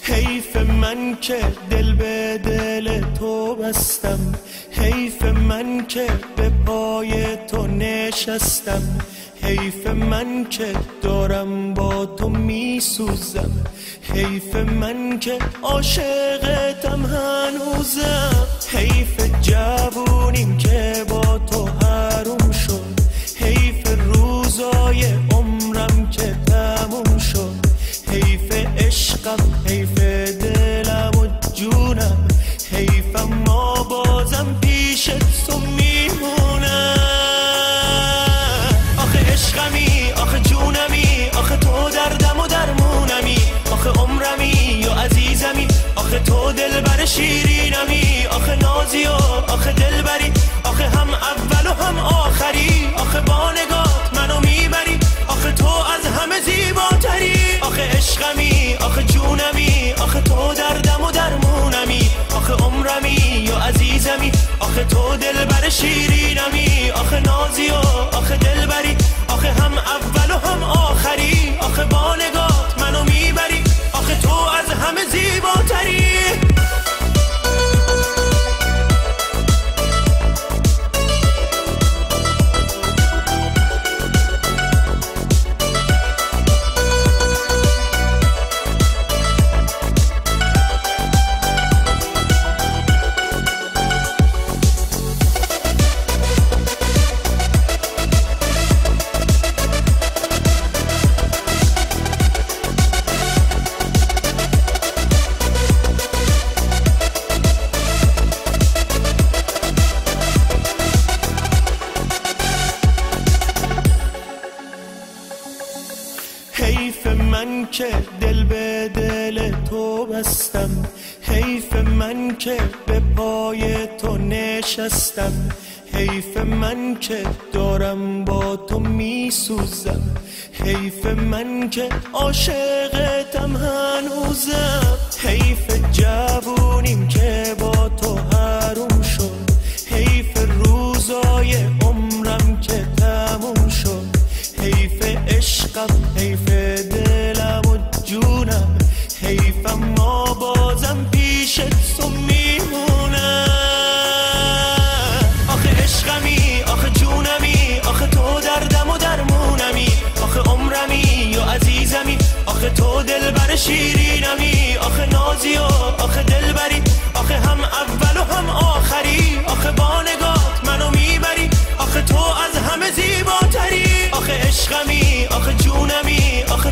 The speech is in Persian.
حیف من که دل به دل تو بستم، حیف من که به پای تو نشستم، حیف من که دارم با تو میسوزم، حیف من که عاشقتم هنوزم، حیف جوونیم که با تو حروم شد، حیف روزای عمرم که تموم شد، حیف عشقم، حیف دلم و جونم، حیف اما بازم پیشت تو میمونم. آخه عشقمی، آخه جونمی، آخه تو دردم و درمونمی، آخه عمرمی یا عزیزمی، آخه تو دلبر شیرینمی، آخه نازی و آخه دلبری، آخه هم اول و هم آخری، آخه با نگات منو میبری، آخه تو از همه زیباتری. آخه عشقمی، آخه جونمی، آخه تو دردم و درمونمی، آخه عمرمی یا عزیزمی، آخه تو دلبر شیرینمی، آخه نازی و آخه دلبری، آخه هم اول و هم آخری، آخه با نگات منو میبری، آخه تو از همه زیباتری. حیف من که دل به دل تو بستم، حیف من که به پای تو نشستم، حیف من که دارم با تو میسوزم، حیف من که عاشقتم هنوزم، حیف جوونیم که با تو حروم شد، حیف روزای عمرم که تموم شد، حیف عشقم، حیف دلم و جونم، حیف اما بازم پیشت تو میمونم. آخه عشقمی، آخه جونمی، آخه تو دردم و درمونمی، آخه عمرمی یا عزیزمی، آخه تو دلبر شیرینمی، آخه نازی و آخه دلبری، آخه هم اول و هم آخری، آخه با نگات منو میبری، آخه تو از همه زیباتری. آخه عشقمی، آخه جونمی، آخه